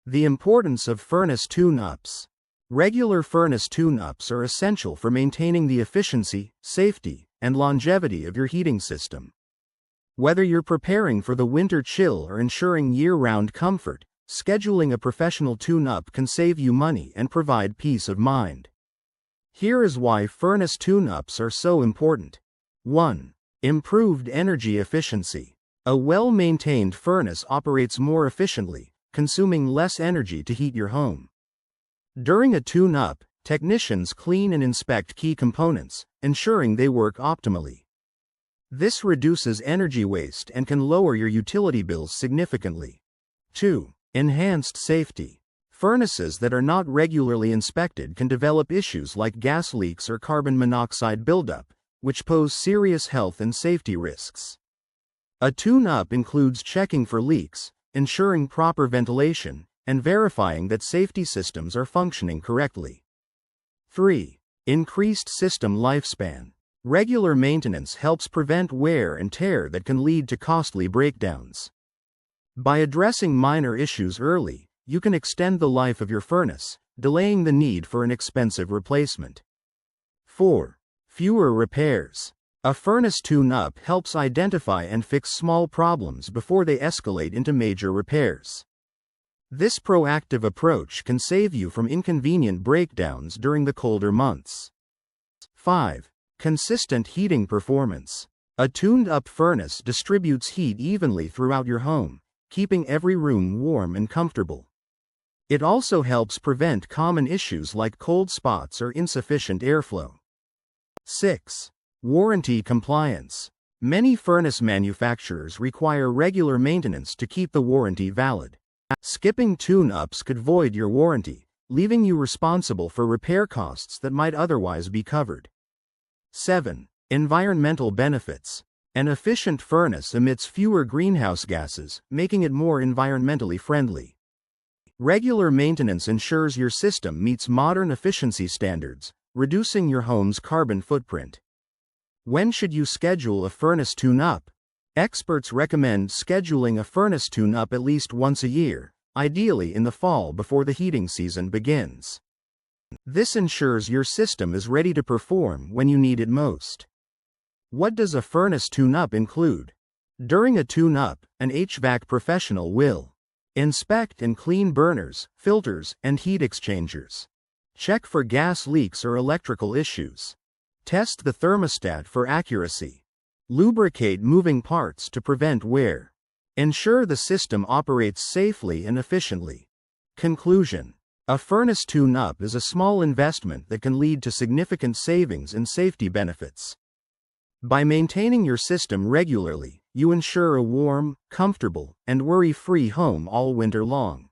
The importance of furnace tune-ups. Regular furnace tune-ups are essential for maintaining the efficiency, safety, and longevity of your heating system. Whether you're preparing for the winter chill or ensuring year-round comfort, scheduling a professional tune-up can save you money and provide peace of mind. Here is why furnace tune-ups are so important. 1. Improved energy efficiency. A well-maintained furnace operates more efficiently, consuming less energy to heat your home. During a tune-up, technicians clean and inspect key components, ensuring they work optimally. This reduces energy waste and can lower your utility bills significantly. 2. Enhanced safety. Furnaces that are not regularly inspected can develop issues like gas leaks or carbon monoxide buildup, which pose serious health and safety risks. A tune-up includes checking for leaks, ensuring proper ventilation, and verifying that safety systems are functioning correctly. 3. Increased system lifespan. Regular maintenance helps prevent wear and tear that can lead to costly breakdowns. By addressing minor issues early, you can extend the life of your furnace, delaying the need for an expensive replacement. 4. Fewer repairs. A furnace tune-up helps identify and fix small problems before they escalate into major repairs. This proactive approach can save you from inconvenient breakdowns during the colder months. 5. Consistent heating performance. A tuned-up furnace distributes heat evenly throughout your home, keeping every room warm and comfortable. It also helps prevent common issues like cold spots or insufficient airflow. 6. Warranty compliance. Many furnace manufacturers require regular maintenance to keep the warranty valid. Skipping tune-ups could void your warranty, leaving you responsible for repair costs that might otherwise be covered. 7. Environmental benefits. An efficient furnace emits fewer greenhouse gases, making it more environmentally friendly. Regular maintenance ensures your system meets modern efficiency standards, reducing your home's carbon footprint. When should you schedule a furnace tune-up? Experts recommend scheduling a furnace tune-up at least once a year, ideally in the fall before the heating season begins. This ensures your system is ready to perform when you need it most. What does a furnace tune-up include? During a tune-up, an HVAC professional will inspect and clean burners, filters, and heat exchangers. Check for gas leaks or electrical issues. Test the thermostat for accuracy. Lubricate moving parts to prevent wear. Ensure the system operates safely and efficiently. Conclusion. A furnace tune-up is a small investment that can lead to significant savings and safety benefits. By maintaining your system regularly, you ensure a warm, comfortable, and worry-free home all winter long.